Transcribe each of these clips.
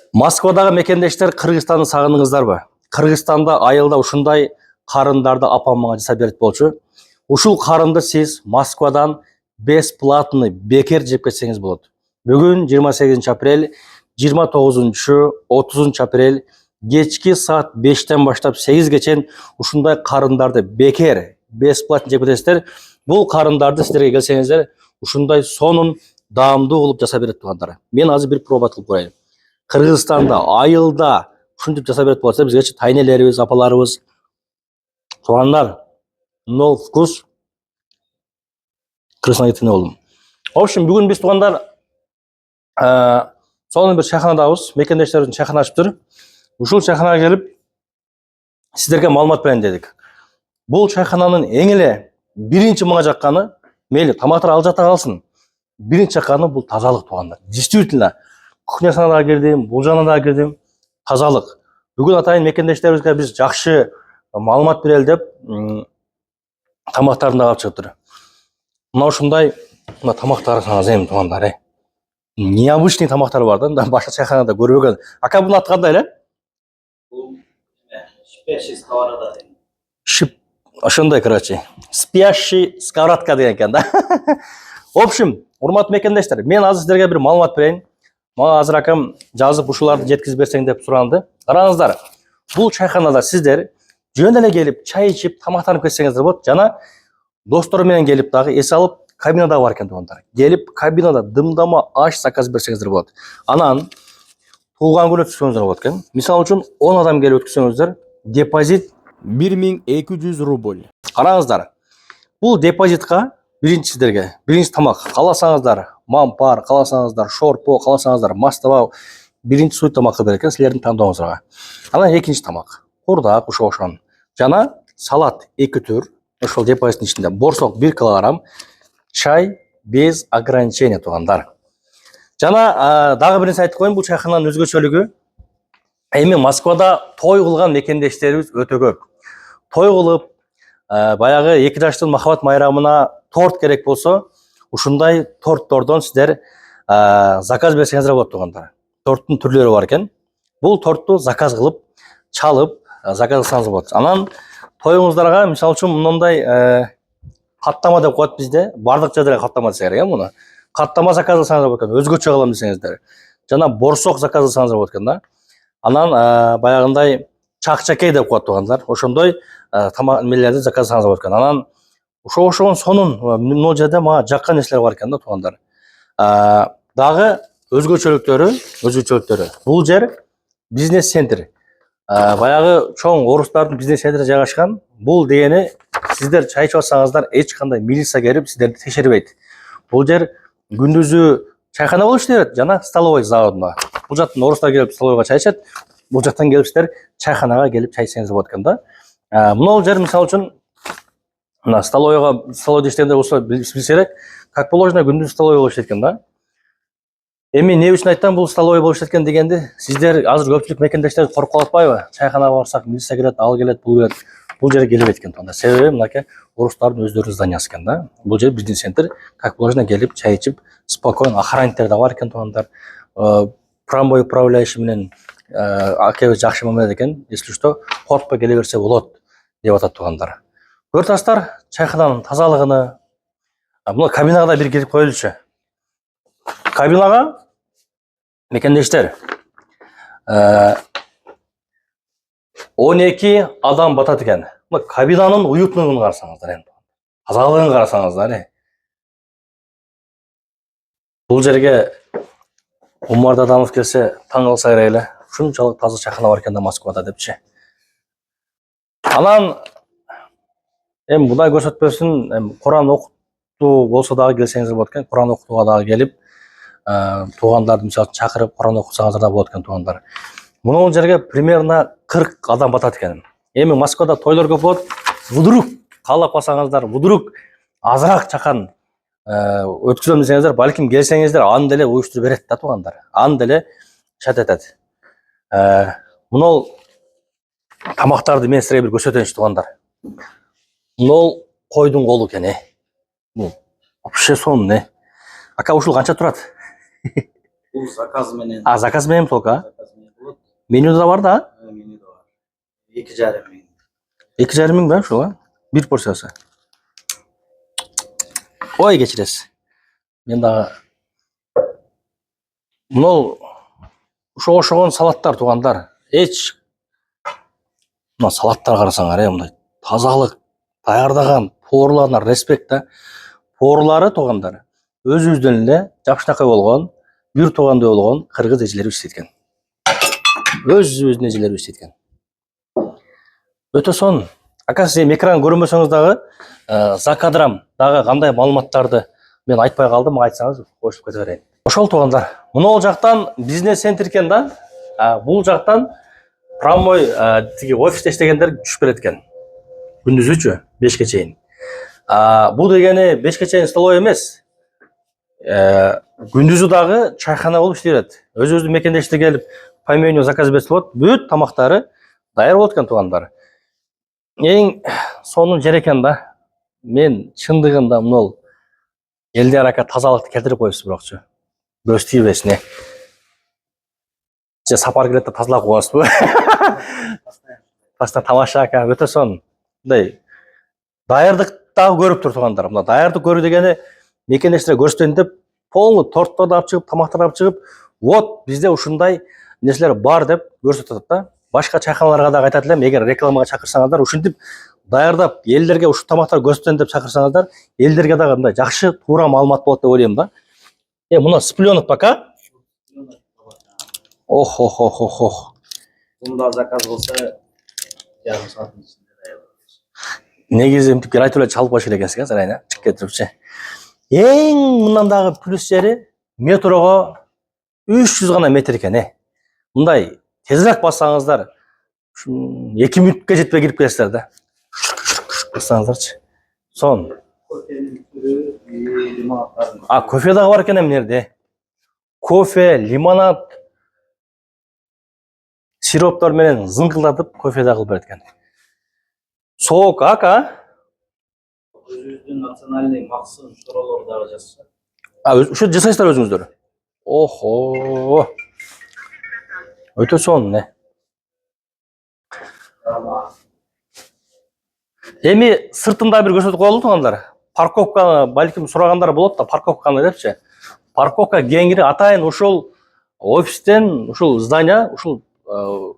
Москвадағы мекендештер Кыргызстанды сагындыңыздарбы? Кыргызстанда айылда ушундай карындарды апам мага жасап берет болчу. Ушул карынды сиз Москвадан бесплатный бекер жеп кетсеңиз болот. Бүгүн 28 апрель, 29-30 апрель кечки саат 5-тен баштап 8-ге чейин ушундай карындарды бекер бесплатно жеп кетесиздер. Бул карындарды сиздерге келсеңиздер, ушундай сонун даамдуу кылып жасап берет туугандар. Мен азыр бир проба кылып көрөйүн. Кыргызстанда айылда ушинтип жасап берет болсо, бизгечи тайнелерибиз, апаларыбыз, туугандар, нол вкус. Кыргызстанга кеткендей болдум. В общем, бүгүн биз туугандар сонун бир чайханадабыз. Мекендештерибиздин чайхана ачыптыр. Ушул чайханага келип сиздерге маалымат берейин дедик. Бул чайхананын эң эле биринчи мага жакканы, мейли тамактар ал жакта калсын. Биринчи жакканы бул тазалык туугандар. Действительно, кухнясына да кирдим, бул жагына да кирдим. Тазалык. Бүгүн атайын мекендештерибизге биз жакшы маалымат берели деп тамактарын да алып чыгыптыр. Мына ушундай тамактар карасаңыз эми туугандар, необычный тамактар бар да, башка чайханада көрбөгөн. Ака бунун аты кандай эле? Бул спящий сковорода. Ошондой, короче. Спящий сковородка деген экен да. В общем, урматтуу мекендештер, мен азыр сиздерге бир маалымат берейин. Мага азыр акам жазып ушуларды жеткизип берсең деп суранды. Караңыздар, бул чайханада сиздер жөн эле келип, чай ичип, тамактанып кетсеңиздер болот. Жана достор менен келип дагы эс алып, кабинада бар экен туугандар. Келип кабинада дымдама аш заказ берсеңиздер болот. Анан туулган күн өткөзсөңүздөр болот экен. Мисалы үчүн 10 адам келип өткөзсөңүздөр, депозит 1200 рубль. Караңыздар, бул депозитка биринчи сиздерге, биринчи тамак кааласаңыздар, мампар, кааласаңыздар, шорпо, кааласаңыздар, мастабак, биринчи суй тамакты берет экен силердин тандооңуздарга. Анан экинчи тамак, курдак, ошон. Жана салат 2 түр, ошол депозиттин ичинде. Борсок 1 килограмм, чай без ограничения туугандар. Жана дагы бир нерсе айтып коеюн, бул чайхананын өзгөчөлүгү, эми Москвада той кылган мекендештерибиз өтө көп. Той кылып, баягы 2 жаштын махабат майрамына торт керек болсо, ушундай торттордон сиздер заказ берсеңиздер болот туугандар. Торттун түрлөрү бар экен. Бул тортту заказ кылып, чалып, заказ кылсаңыз болот. Анан тоюңуздарга, мисалы үчүн, мындай каттама деп коет бизде. Бардык жерде каттама десе керек, муну. Каттама заказ кылсаңыздар болот экен, өзгөчө кылам десеңиздер. Жана борсок заказ кылсаңыздар болот экен да. Анан баягындай чак-чакей деп коет туугандар. Ошондой тамак эмелерди заказ кылсаңыздар болот экен. Анан ошого сонун могу жерде мага жаккан нерселер бар экен да туугандар. Дагы өзгөчөлүктөрү. Бул жер бизнес-центр. Баягы чоң орустардын бизнес-центри жайгашкан. Бул дегени сиздер чай ичип атсаңыздар, эч кандай милиция келип сиздерди текшербейт. Бул жер күндүзү чайхана болуп иштейт, жана столовый заводунда. Бул жактан орустар келип столовойго чай ичет. Бул жактан келип сиздер чайханага келип чай ичсеңиз болот экен да. Мына жер мисалы үчүн мына столовойдо иштегенде болсо билсе керек, как положено күндүз столовой болуп иштейт экен да. Эми эмне үчүн айттым бул столовой болуп иштейт экен дегенди, сиздер азыр көпчүлүк мекендештер коркуп калып атпайбы? Чайханага барсак милиция келет, ал келет, бул келет. Бул жерге келбейт экен туугандар. Себеби мынакей орустардын өздөрүнүн зданиясы экен да. Бул жер бизнес-центр, как положено келип чай ичип, спокойно, охранниктер да бар экен туугандар. Промой управляющий менен акебиз жакшы мамиле экен. Если что, коркпой келе берсе болот деп атат туугандар. Көрүп чайхананын тазалыгыны. Мына кабинага да бир кирип коелучу. Кабинага мекендештер 12 адам батат экен. Мына кабинанын уютнугун карасаңыздар эми. Тазалыгын карасаңыздар. Бул жерге Умар Дадамов келсе таң калса керек эле. Ушунчалык таза чайхана бар экен да Москвада депчи. Анан эми Кудай көрсөтпөсүн, Куран окутуу болсо дагы келсеңиз болот экен. Куран окутууга дагы келип, туугандарды мисалы чакырып Куран окусаңыздар да болот экен туугандар. Мына жерге примерно 40 адам батат экен. Эми Москвада тойлор көп болот. Вдруг каалап калсаңыздар, вдруг азыраак чакан өткүзөм десеңиздер, балким келсеңиздер, аны деле уюштуруп берет да туугандар. Аны деле шат этет. Мына тамактарды мен силерге бир көрсөтөйүнчү туугандар. Мына койдун колу экен, Бул вообще сонун, Ака ушул канча турат? Бул заказ менен. Заказ менен толку, Менюда бар да? Menü de var. 2,5 menü. 2,5 мың ба ушул? Bir порциясы. Ой, кечиресиз. Мен дагы мынау ошого окшогон салаттар туугандар. Эч мына салаттар карасаңар, мындай тазалык, даярдаган поварларына респект да. Поварлары туугандар өзүбүздөн эле жакшынакай болгон, бир туугандай болгон кыргыз эжелери иштеткен. Өзүбүздүн эжелери иштеткен. Өтө сонун. Ака сиз экран көрмөсөңүз дагы, за кадрам дагы кандай маалыматтарды мен айтпай калдым, айтсаңыз кошуп кете берейин. Ошол туугандар. Мына жактан бизнес центр экен да. Бул жактан промой тиги офисте иштегендер түшүп келет экен. Күндүзүчү 5ке чейин. Бул дегени 5ке чейин столовый эмес. Күндүзү дагы чайхана болуп иштей берет. Өзүбүздүн мекенде иште келип, по меню заказ берсе болот. Бүт тамактары даяр болот экен туугандар. Эң сонун жер экен да. Мен чындыгында мынол элдер ака тазалыкты келтирип коюпсуз бирокчу. Көз тийбесин. Же сапар келет да тазалап коесузбу? Паста тамаша ака, өтө сонун. Мындай даярдык дагы көрүп тур туугандар. Мына даярдык көрүү дегени мекендештер көрсөтөйүн деп полный торттарды алып чыгып, тамактарды алып чыгып, вот бизде ушундай нерселер бар деп көрсөтөт да. Башка чайханаларга да айтат элем, эгер рекламага чакырсаңыздар, ушинтип даярдап элдерге ушу тамактар көрсөтөйүн деп чакырсаңыздар, элдерге дагы мындай жакшы, туура маалымат болот деп ойлойм да. Мына спленок пока. Ох. Bunda zakaz olsa yarım saatin içinde dayanırız. Негизи мынтип айтып эле чалып коюш керек экенсиң, жарайна, чыгып кетирипчи. Эң мындан дагы плюс жери метрого 300 гана метр экен. Мындай тезирээк бассаңыздар, 2 мүнөткө жетпей кирип келесиздер да. Бассаңыздарчы. Сон. Кофenin türü, limonatların. Кофе дагы бар экен эмнерде. Кофе, лимонад, сироптор менен зыңкылдатып кофе дагы кылып берет экен. Соок ака. Özümüzün nasyonalный максым шоролор дагы жасаса. Ушо жасайсыздар өзүңүздөр. Охо. Өтө сонун, Эми сыртында бир көрсөтүп коелу туугандар. Парковка балким сурагандар болот да, парковканы депчи. Парковка кеңири атайын ушул офистен, ушул здания, ушул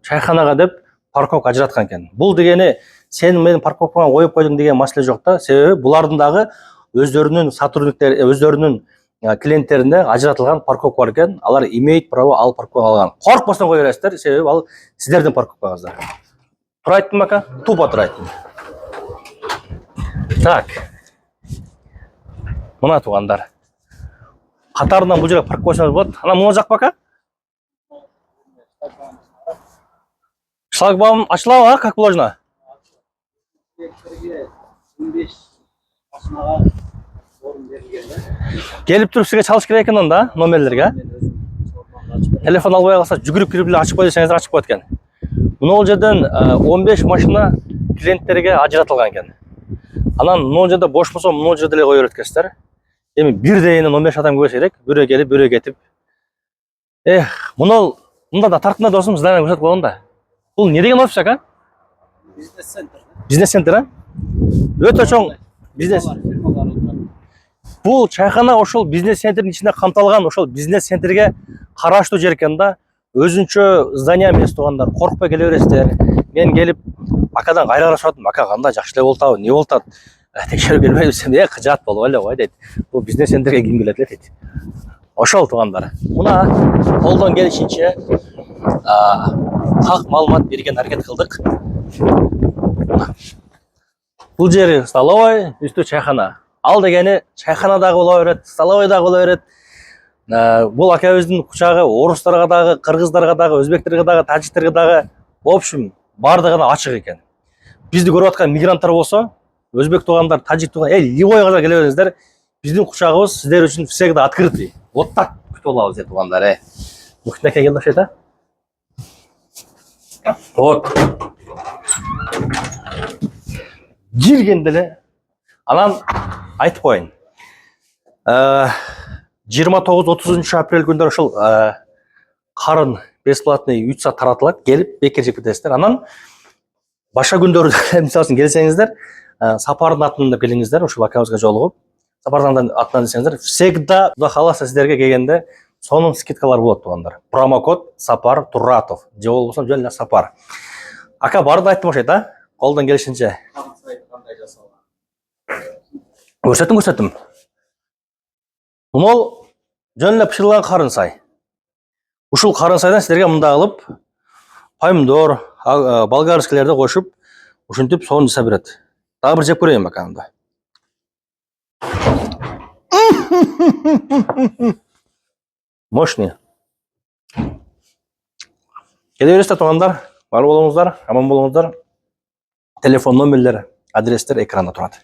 чайханага деп парковка ажыраткан экен. Бул дегени сен менин парковкага коюп койдуң деген маселе жок да. Себеби булардын дагы өздөрүнүн сотрудниктери, өздөрүнүн клиенттерине ажыратылган парковка бар экен. Алар имеет право ал парковкага алган. Коркпостон кое бересиздер, себеби ал сиздердин парковкаңыздар. Тура айттым ака? Тупо тура айттым. Так. Мына туугандар. Катарынан бул жерге парк койсоңуз болот. Ана мына жак бака? Шлагбаум ачылабы, как положено? Келип туруп сизге чалыш керек экен да, номерлерге. Телефон албай калса жүгүрүп кирип эле ачып кой десеңиздер ачып коет экен. Мына жерден 15 машина клиенттерге ажыратылган экен. Анан мына жерде бош болсо, мына жерде эле кое берет экенсиздер. Эми бирдейинен 15 адам көрсө керек, бирөө келип, бирөө кетип. Мында да тартында досум здание көрсөтүп койгон да. Бул не деген офис ака? Бизнес-центр. Бизнес-центр, Өтө чоң бизнес. Бул чайхана ошол бизнес-центрдин ичинде камтылган, ошол бизнес-центрге караштуу жер экен да. Өзүнчө здание эмес туугандар, коркпой келе бересиздер. Мен келип акадан кайра сурадым, ака кандай жакшы эле болуп атабы, эмне болуп атат? Текшерип келбей десем, кыжаат болуп эле кой дейт. Бул бизнес-центрге ким келет эле дейт. Ошол туугандар. Мына колдон келишинче так маалымат берген аракет кылдык. Бул жери столовой, үстү чайхана. Ал дегени чайхана дагы боло берет, столовой дагы боло берет. Бул акабыздын кучагы орустарга дагы, кыргыздарга дагы, өзбектерге дагы, тажиктерге дагы, в общем, бардыгына ачык экен. Бизди көрүп аткан мигранттар болсо, өзбек туугандар, тажик туугандар, Ливойго келе бериңиздер. Биздин кучагыбыз сиздер үчүн всегда открытый. Вот так күтүп алабыз туугандар. Мухтаке келди окшойт, Вот. Киргенде эле анан айтып коеюн. 29-30 апрель күндөрү ошол карын бесплатный 3 саат таратылат, келип бекер жеп кетесиздер. Анан башка күндөрү мисалы үчүн келсеңиздер, сапардын атынан келиңиздер, ушул акабызга жолугуп. Сапардын атынан десеңиздер, всегда Кудай кааласа сиздерге келгенде сонун скидкалар болот тугандар. Промокод Сапар Туратов. Же болбосо жөн эле Сапар. Ака барды айттым окшойт, а? Колдон келишинче. Кандай жасалган? Көрсөттүм. Мол жөн эле пышырылган карын сай. Ушул карын сайдан сиздерге мындай кылып помидор, болгарскийлерди кошуп, ушинтип соон жасап берет. Дагы бир жеп көрөйүн ака анда. Мощный. Келе бересиздер туугандар, бар болуңуздар, аман болуңуздар. Телефон номерлери, адрестер экранда турат.